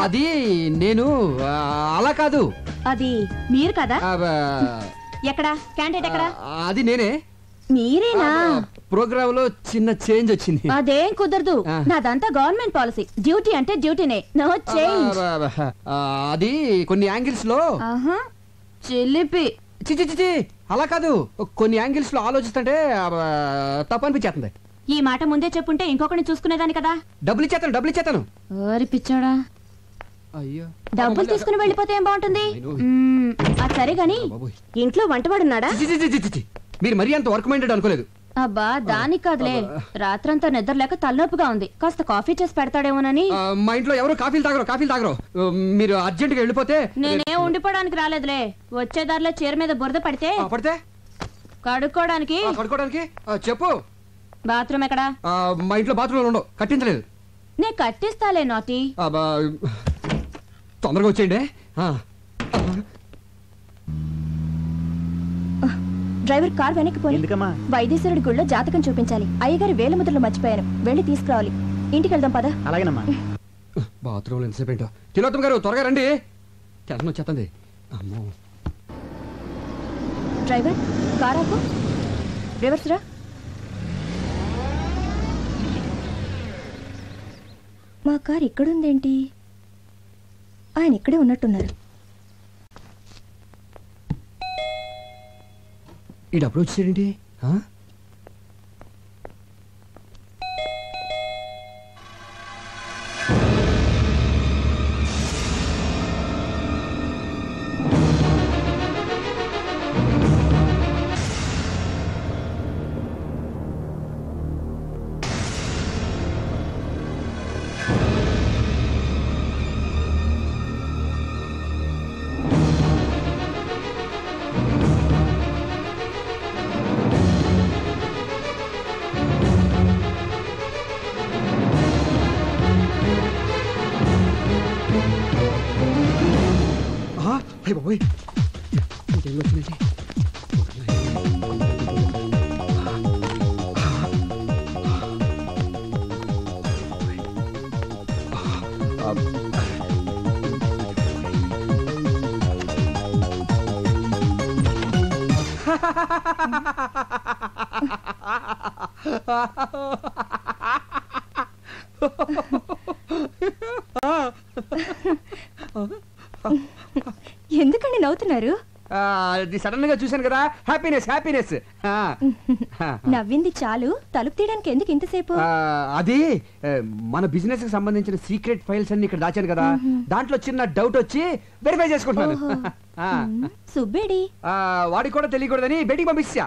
అది నేను అలా కాదు. అది మీరు కదా? ఎక్కడా క్యాండిడేట్ ఎక్కడా? అది నేనే. మీరేనా? ప్రోగ్రామ్ లో చిన్న చేంజ్ వచ్చింది. అదేం కుదరదు, నాదంతా గవర్నమెంట్ పాలసీ. డ్యూటీ అంటే డ్యూటీనే, నో చేంజ్. అది కొన్ని యాంగిల్స్ లో చిలిపి. చిచి అలా కాదు, కొన్ని యాంగిల్స్ లో ఆలోచిస్తుంటే తప్పు అనిపించేస్తుంది. ఈ మాట ముందే చెప్పుంటే ఇంకొకరిని చూసుకునేదాన్ని కదా. డబ్బులు ఇచ్చేతాను. ఓరి పిచ్చాడా, అయ్యో డబ్బులు తీసుకుని వెళ్ళిపోతే ఏం బాగుంటుంది? అది సరే గాని ఇంట్లో వంటవాడున్నాడా? మీరు మరీ అంత వర్క్ మైండెడ్ అనుకోలేదు. అబ్బా దానికి కాదులే, రాత్రంతా నిద్ర లేక తలనొప్పిగా ఉంది, కాస్త కాఫీ చేసి పెడతాడేమోనని. మా ఇంట్లో ఎవరు కాఫీలు తాగరు. మీరు అర్జెంట్ గా వెళ్ళిపోతే. నేనే ఉండిపోవడానికి రాలేదులే, వచ్చే దారిలో చీర మీద బురద పడితే కడుక్కోవడానికి. చెప్పు. బాత్రూమ్ ఎక్కడా? మా ఇంట్లో బాత్రూమ్ ఉండవు, కట్టించలేదు. నే కట్టిస్తాలే నాటి. తొందరగా వచ్చేయండి. డ్రైవర్ కార్ వెనక్కి పోయి వైద్యశ్వరుడి గుళ్ళో జాతకం చూపించాలి. అయ్యగారి వేల ముద్రలు మర్చిపోయాను, వెళ్ళి తీసుకురావాలి. ఇంటికి వెళ్దాం పద. అలాగేనమ్మా. బాత్రూమ్ ఎంతసేపు ఏంటో. తిలోత్తమ గారు త్వరగా రండి, టెన్షన్ వచ్చేస్తుంది. అమ్మో. డ్రైవర్ కార్ ఆపు, రివర్స్ రా. మా కార్ ఇక్కడుందేంటి? ఆయన ఇక్కడే ఉన్నట్టున్నారు. ఈ డబ్బులు వచ్చేసేంటి? బాబోయ్, ఇంకేం వచ్చిందండి? ఎందుకండి నవ్వుతున్నారు? సడన్ గా చూశాను కదా, హ్యాపీనెస్. నవ్వింది చాలు, తలుపు తీయడానికి ఎందుకు ఇంతసేపు? అది మన బిజినెస్ కి సంబంధించిన సీక్రెట్ ఫైల్స్ అన్ని ఇక్కడ దాచాను కదా, దాంట్లో చిన్న డౌట్ వచ్చి వెరిఫై చేసుకుంటున్నాను. సుబ్బేడి వాడికి కూడా తెలియకూడదని బయటికి పంపించా.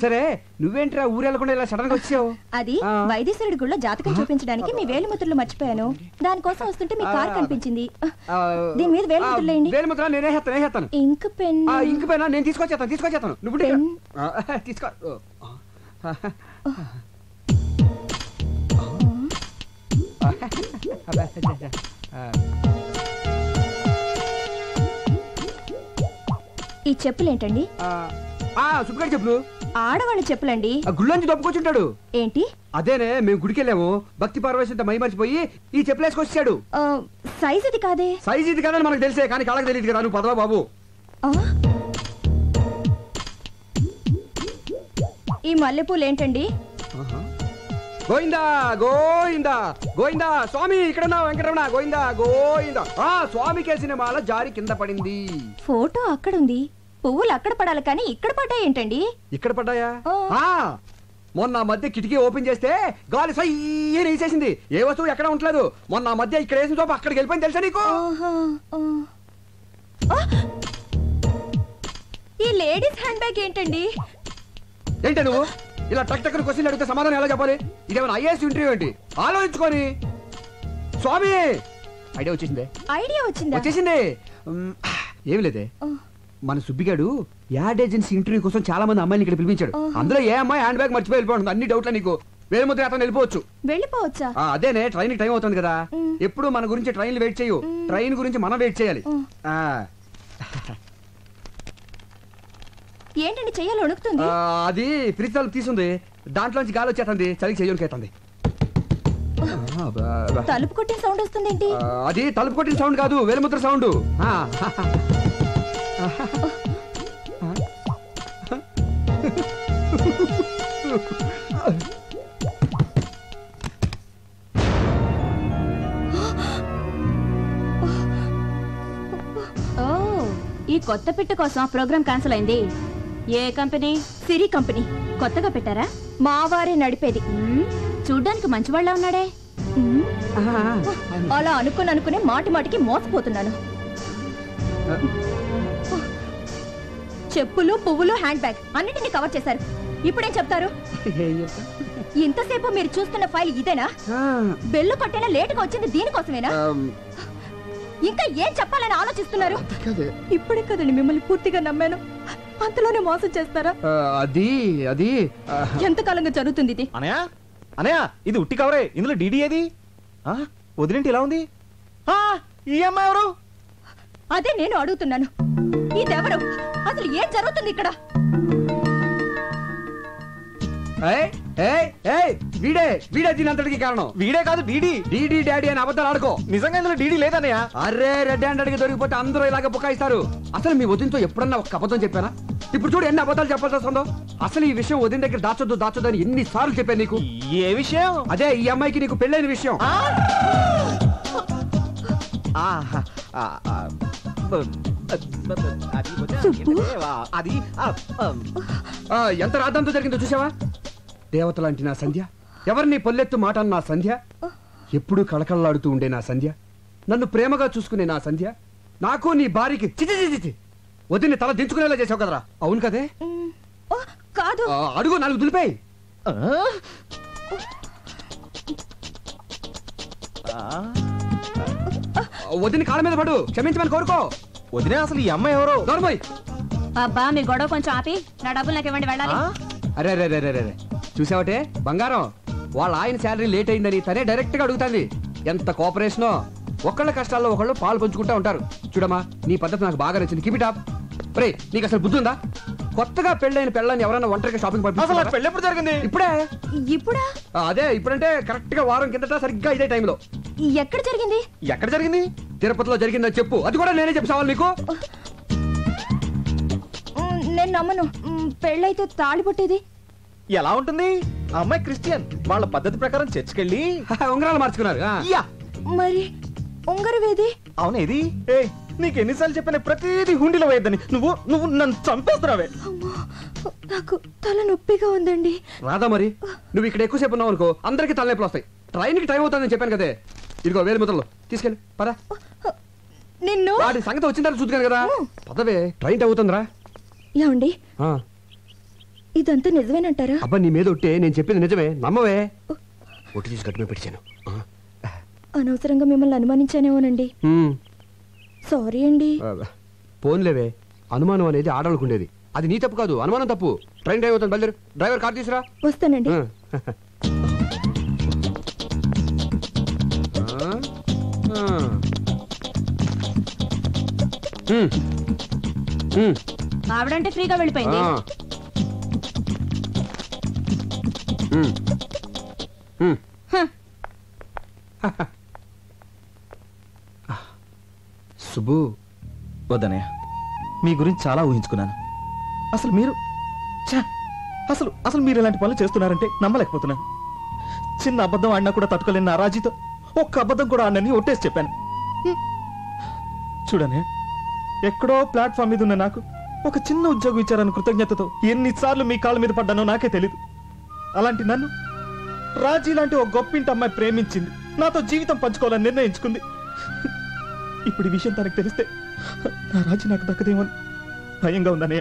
సరే నువ్వేంట్రా ఊరు వెళ్ళకుండా ఇలా సడన్ గా వచ్చావు? అది వైద్యశ్వరుడి గుళ్ళో జాతకం చూపించడానికి మీ వేలిముద్రలు మర్చిపోయాను, దానికోసం వస్తుంటే మీ కార్ కనిపించింది. దీని మీద వేలిముద్ర నేనే హేస్తాను. ఇంక్ పెన్ నేను తీసుకొచ్చేస్తాను. నువ్వు తీసుకో. ఈ చెప్పులేంటండి? సుబ్బగారి చెప్పులు. ఆడవాళ్ళ చెప్పులండి. గుళ్ళొంచి దొప్పుకొచ్చుంటాడు. ఏంటి? అదేనే, మేము గుడికి వెళ్ళాము, భక్తి పార్వశంతో మై మర్చిపోయి ఈ చెప్పులు వేసుకొచ్చాడు. సైజ్ ఇది కాదే. సైజ్ ఇది కాదని మనకు తెలిసే, కానీ కాళ్ళకి తెలియదు కదా. నువ్వు పదవా బాబు. ఈ మల్లెపూలు ఏంటండి? గోయిందా గోయిందా గోయిందా స్వామి, ఇక్కడ వెంకటరమణ, గోయిందా. స్వామి కేసిన మాల జారి కింద పడింది. ఫోటో అక్కడుంది, పువ్వులు అక్కడ పడాలి కానీ ఇక్కడ పడ్డాయి ఏంటండి? ఇక్కడ పడ్డాయా? మొన్న మధ్య కిటికీ ఓపెన్ చేస్తే గాలి సయ్యని వేసేసింది. ఏ వస్తువు ఎక్కడ ఉండలేదు. మొన్న మధ్య ఇక్కడ వేసిన చోప అక్కడికి వెళ్ళిపోయింది, తెలుసా నీకు? ఈ లేడీస్ హ్యాండ్ బ్యాగ్ ఏంటండి? ఏంటి నువ్వు ఇలా టక్ టక్కన క్వశ్చన్లు అడిగితే సమాధానం ఎలా చెప్పాలి? ఇదేమైనా ఐఏఎస్ ఇంటర్వ్యూ ఏంటి? ఆలోచించుకొని. స్వామి ఐడియా వచ్చేసింది. ఏమి లేదే, మన సుబ్బిగాడు యాడ్ ఏజెన్సీ ఇంటర్వ్యూ కోసం చాలా మంది అమ్మాయిని ఇక్కడ పిలిపించాడు. అందులో ఏ అమ్మాయి హ్యాండ్ బ్యాగ్ మర్చిపోయి వెళ్ళిపోతుంది. అన్ని డౌట్లా నీకు? వేరే ముద్ర అతను వెళ్ళిపోవచ్చా? అదేనే, ట్రైన్ టైం అవుతుంది కదా. ఎప్పుడు మన గురించి ట్రైన్లు వెయిట్ చేయు, ట్రైన్ గురించి మనం వెయిట్ చేయాలి. ఏంటండి చెయ్యాలి వణుకుతుంది? అది ఫ్రిడ్జ్ తలుపు తీసుంది, దాంట్లోంచి గాలి వచ్చేస్తుంది, చలికి చెయ్యడానికి. తలుపు కొట్టిన సౌండ్ వస్తుంది ఏంటి? అది తలుపు కొట్టిన సౌండ్ కాదు, వేలుముద్ర సౌండ్. ఈ కొత్త పిట్ట కోసం ప్రోగ్రామ్ క్యాన్సిల్ అయింది. ఏ కంపెనీ? సిరి కంపెనీ. కొత్తగా పెట్టారా? మా వారే నడిపేది. చూడ్డానికి మంచివాళ్ళ ఉన్నాడే. అలా అనుకుని మాటి మాటికి మోసపోతున్నాను. చెప్పులు, పువ్వులు, హ్యాండ్ బ్యాగ్ అన్నిటిని కవర్ చేశారు. ఇప్పుడేం చెప్తారు? ఇంతసేపు మీరు చూస్తున్న ఫైల్ ఇదేనా? బెల్లు కొట్టైనా లేటుగా వచ్చింది దీనికోసమేనా? ఇంకా ఏం చెప్పాలని ఆలోచిస్తున్నారు? ఇప్పుడే కదండి మిమ్మల్ని పూర్తిగా నమ్మాను, అంతలోనే మోసం చేస్తారా? అది అది ఎంతకాలంగా జరుగుతుంది ఇది? అనయా అనయా, ఇది ఉట్టి కవరే, ఇందులో డీడీ ఏది? వదిలేంటి ఇలా ఉంది? ఈ అమ్మాయి ఎవరు? అదే నేను అడుగుతున్నాను. ఇదెవరు? అసలు ఏం జరుగుతుంది ఇక్కడ? వీడే దీనంతటికి కారణం. వీడే కాదు, డీడీ. డీడీ డాడీ అని అబద్ధాలు ఆడుకో. నిజంగా ఇందులో డీడీ లేదన్నయ్య. అరే రెడ్ హ్యాండ్ అడిగి దొరికిపోతే అందరూ ఇలాగ బుకాయిస్తారు. అసలు మీ వదినతో ఎప్పుడన్నా ఒక అబద్ధం చెప్పానా? ఇప్పుడు చూడు ఎన్ని అబద్ధాలు చెప్పాల్సి వస్తుందో. అసలు ఈ విషయం వదిన దగ్గర దాచొద్దు అని ఎన్నిసార్లు చెప్పాను నీకు. ఏ విషయం? అదే ఈ అమ్మాయికి నీకు పెళ్ళైన విషయం. ఎంత రాద్దంతో జరిగిందో చూసావా? దేవత లాంటి నా సంధ్య, ఎవరిని పొల్లెత్తు మాట నా సంధ్య, ఎప్పుడూ కళకళలాడుతూ ఉండే నా సంధ్య, నన్ను ప్రేమగా చూసుకునే నా సంధ్య, నాకు నీ భార్యకి చిచి వదిని తల దించుకునేలా చేసావు కదరా. అవును కదే? కాదు. అడుగు, నాలుగు దులిపాయి. వదిని కాళ్ళ మీద పడు, క్షమించమని కోరుకో. వదిలే, అసలు ఈ అమ్మాయి ఎవరు? దొరబాయ్. అబ్బా మీ గొడవ కొంచెం ఆపి నా డబ్బులు నాకు ఇవ్వండి, వెళ్ళాలి. అరే రే రే రే చూసావటే బంగారం, వాళ్ళ ఆయన శాలరీ లేట్ అయిందని తనే డైరెక్ట్ గా అడుగుతాంది. ఎంత కోఆపరేషనో. ఒకళ్ళ కష్టాల్లో ఒకళ్ళు పాలు పంచుకుంటా ఉంటారు. చూడమ్మా, నీ పద్ధతి నాకు బాగా నచ్చింది. Keep it up. రే, నీకు అసలు బుద్ధి ఉందా? కొత్తగా పెళ్ళైన పెళ్ళని ఎవరైనా ఒంటరిగా షాపింగ్ పంపిస్తారు? పెళ్ళి ఎప్పుడు జరిగింది? ఇప్పుడా? అదే ఇప్పుడంటే కరెక్ట్ గా వారం కిందట సరిగ్గా ఇదే టైంలో. ఎక్కడ జరిగింది? ఎక్కడ జరిగింది? తిరుపతిలో జరిగిందని చెప్పు. అది కూడా నేనే చెప్పావాలి నీకు. నేను నమ్మను. పెళ్ళైతే తాళి పట్టేది ఎలా ఉంటుంది? ఆ అమ్మాయి క్రిస్టియన్, వాళ్ళ పద్ధతి ప్రకారం చర్చికెళ్ళి ఉంగరాలు మార్చుకున్నారు. మరి ఉంగరవేది? అవునేది? నీకు ఎన్నిసార్లు చెప్పిన ప్రతిదీ హుండీలో వేయద్దని. నువ్వు నువ్వు నన్ను చంపేస్తున్నావే. నాకు తల నొప్పిగా ఉందండి. రాదా మరి, నువ్వు ఇక్కడ ఎక్కువసేపు ఉన్నావు అనుకో అందరికి తలనొప్పులు వస్తాయి. ట్రైన్ కి టైం అవుతుందని చెప్పాను కదే. ఇదిగో వేలు ముద్రలు తీసుకెళ్ళి పదా. నిన్ను వాడి సంగతి వచ్చిన తర్వాత చూద్దాను కదా. పదవే, ట్రైన్ టైం అవుతుందిరా. ఏమండి, ఇదంతా నిజమేనంటారా? అబ్బా, నీ మీద ఒట్టే, నేను చెప్పింది నిజమే, నమ్మవే. ఒట్టి తీసి గట్టిమే పెట్టాను. అనవసరంగా మిమ్మల్ని అనుమానించానేమోనండి. సారీ అండి. పోన్లేవే, అనుమానం అనేది ఆడవాళ్ళకుండేది. అది నీ తప్పు కాదు, అనుమానం తప్పు. ట్రైన్ టైం అవుతుంది, బయలుదేరు. డ్రైవర్ కార్ తీసురా. వస్తానండి. ఆవిడంటే ఫ్రీగా వెళ్ళిపోయింది. సుబ్బు, వద్దనయ్య, మీ గురించి చాలా ఊహించుకున్నాను. అసలు మీరు అసలు మీరు ఇలాంటి పనులు చేస్తున్నారంటే నమ్మలేకపోతున్నాను. చిన్న అబద్ధం ఆడినా కూడా తట్టుకోలేని నా రాజీతో ఒక్క అబద్ధం కూడా ఆడనని ఒట్టేసి చెప్పాను. చూడనే, ఎక్కడో ప్లాట్ఫామ్ మీద ఉన్న నాకు ఒక చిన్న ఉద్యోగం ఇచ్చారని కృతజ్ఞతతో ఎన్నిసార్లు మీ కాళ్ళ మీద పడ్డానో నాకే తెలీదు. అలాంటి నన్ను రాజీ లాంటి ఒక గొప్పింటి అమ్మాయి ప్రేమించింది, నాతో జీవితం పంచుకోవాలని నిర్ణయించుకుంది. ఇప్పుడు ఈ విషయం తనకు తెలిస్తే నా రాజీ నాకు దక్కదేమని భయంగా ఉందనే.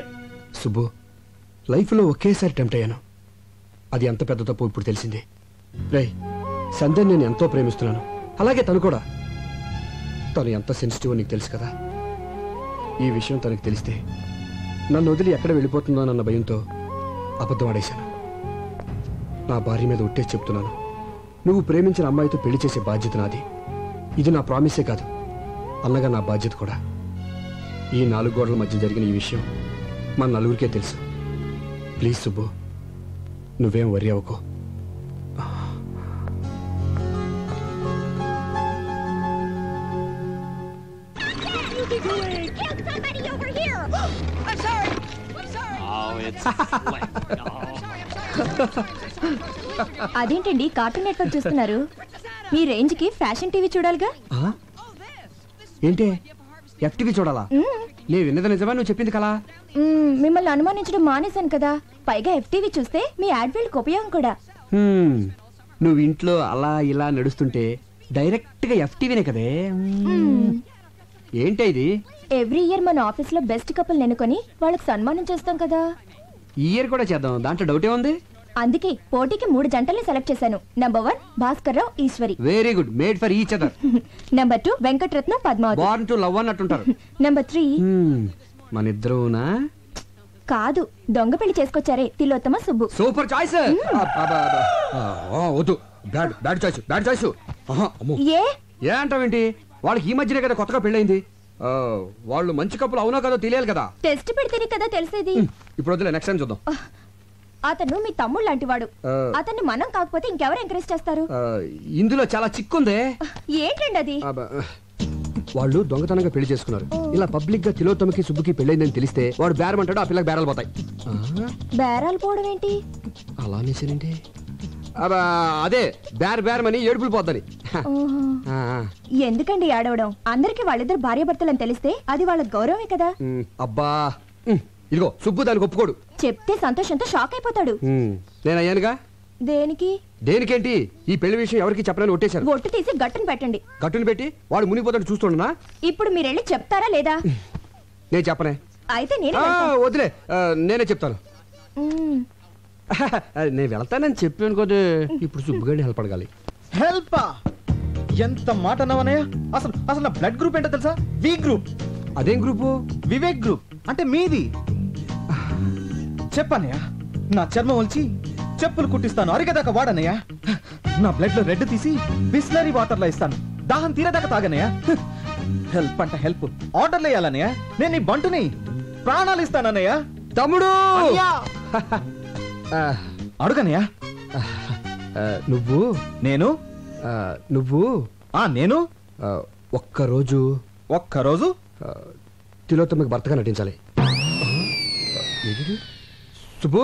సుబ్బు, లైఫ్లో ఒకేసారి టెంప్ట్ అయ్యాను. అది ఎంత పెద్ద తప్పు ఇప్పుడు తెలిసింది. రేయ్, సంధ్యని నేను ఎంతో ప్రేమిస్తున్నాను, అలాగే తను కూడా. తను ఎంత సెన్సిటివ్ నీకు తెలుసు కదా. ఈ విషయం తనకు తెలిస్తే నన్ను వదిలి ఎక్కడ వెళ్ళిపోతుందోనన్న భయంతో అబద్ధం ఆడేశాను. నా భార్య మీద ఒట్టేసి చెప్తున్నాను, నువ్వు ప్రేమించిన అమ్మాయితో పెళ్లి చేసే బాధ్యత నాది. ఇది నా ప్రామిసే కాదు, అన్నగా నా బాధ్యత కూడా. ఈ 4 గోడల మధ్య జరిగిన ఈ విషయం మన నలుగురికే తెలుసు. ప్లీజ్ సుబ్బు, నువ్వేం వరి అవ్వకో. you doing? Get somebody over here! I'm sorry! I'm sorry! Oh, it's like, అదేంటండి కార్టూన్ నెట్వర్క్ చూస్తున్నారు? మీ రేంజ్ కి ఫ్యాషన్ టీవీ చూడాలిగా. ఏంటి ఎఫ్టీవీ చూడాలా? నేను విన్నది నిజమా, నువ్వు చెప్పింది కలా? మిమ్మల్ని అనుమానించడం మానేశాను కదా, పైగా ఎఫ్టీవీ చూస్తే మీ యాడ్వేల్కి ఉపయోగం కూడా. నువ్వు ఇంట్లో అలా ఇలా నడుస్తుంటే డైరెక్ట్ గా ఎఫ్టీవీనే కదే. ఏంటి ఇది? ఎవ్రీ ఇయర్ మన ఆఫీస్ లో బెస్ట్ కపుల్ నెనుకొని వాళ్ళకి సన్మానం చేస్తాం కదా. ఈ ఇయర్ కూడా చేద్దాం, దాంట్లో డౌటే ఉంది. అందుకే పోటీకి 3 జంటల్ని సెలెక్ట్ చేశాను. Number 1 Bhaskar Rao Eshwari. Very good, made for each other. Number 2 Venkataratnam Padmavathi. Born to love అన్నట్టుంటారు. నంబర్ 3 మన ఇద్దరునా? కాదు, దొంగ పెళ్లి చేసుకొచ్చారే తిలోత్తమ సుబ్బు. Super choice. వద్దు, bad bad choice, bad choice. ఏ ఏ అంటావేంటి? వాళ్ళకి ఈ మధ్యనే కదా కొత్తగా పెళ్ళైంది. వాళ్ళు మంచి కప్పులు అవునో కదా తెలియాలి కదా. టెస్ట్ పెడితేనే కదా తెలిసేది. ఇప్పుడు వద్దులే, నెక్స్ట్ టైం చూద్దాం. అతను మీ తమ్ముడు లాంటి వాడు. అతన్ని మనం కాకపోతే ఇంకెవరు ఎంకరేజ్ చేస్తారు? ఇందులో చాలా చిక్కుందే. ఏంటండి అది? వాళ్ళు దొంగతనంగా పెళ్లి చేసుకున్నారు. ఇలా పబ్లిక్ గా తిలోత్తమకి సుబ్బుకి పెళ్ళైందని తెలిస్తే వాడు బేరం అంటాడు, ఆ పిల్లకి బేరాలు పోతాయి. బేరాలు పోవడం ఏంటి? అలా అనేసేనండి. అదే బేరమని ఏడుపులు పోద్దని. ఎందుకండి ఏడవడం? అందరికి వాళ్ళిద్దరు భార్యాభర్తలని తెలిస్తే అది వాళ్ళ గౌరవమే కదా. అబ్బా, ఇదిగో సుబ్బు దానికి ఒప్పుకోడు. చెప్తే సంతోషంతో షాక్ అయిపోతాడు. నేను అయ్యానుగా. దేనికి? దేనికేంటి? ఈ పెళ్లి విషయం ఎవరికి చెప్పనని ఒట్టేశాను. ఒట్టు తీసి గట్టును పెట్టండి. గట్టును పెట్టి వాడు మునిగిపోతాడు చూస్తుండనా? ఇప్పుడు మీరెళ్ళి చెప్తారా లేదా? నేను చెప్పనే. అయితే నేనే వదిలే, నేనే చెప్తాను. నేను వెళ్తానని చెప్పాను కదా. ఇప్పుడు సుబ్బుగాడిని హెల్ప్ అడగాలి. హెల్ప్? ఎంత మాట అన్నావనయ్య? అసలు అసలు నా బ్లడ్ గ్రూప్ ఏంటో తెలుసా? V group. అదేం గ్రూపు? వివేక్ గ్రూప్. అంటే మీది. చెప్పనయ్యా, నా చర్మం వచ్చి చెప్పులు కుట్టిస్తాను, అరిగేదాకా వాడనయ్యా. నా బ్లడ్ లో రెడ్ తీసి బిస్లరీ వాటర్ లో ఇస్తాను, దాహం తీరేదాకా తాగనయ్యా. హెల్ప్ అంట హెల్ప్, ఆర్డర్లు వేయాలన్నయ్యా. నేను నీ బంటుని, ప్రాణాలు ఇస్తానన్నయ్యా. తమ్ముడు అడుగనయ్యా. నువ్వు నేను నువ్వు నేను ఒక్కరోజు తిలోత్తమకి భర్తగా నటించాలి. సుబ్బు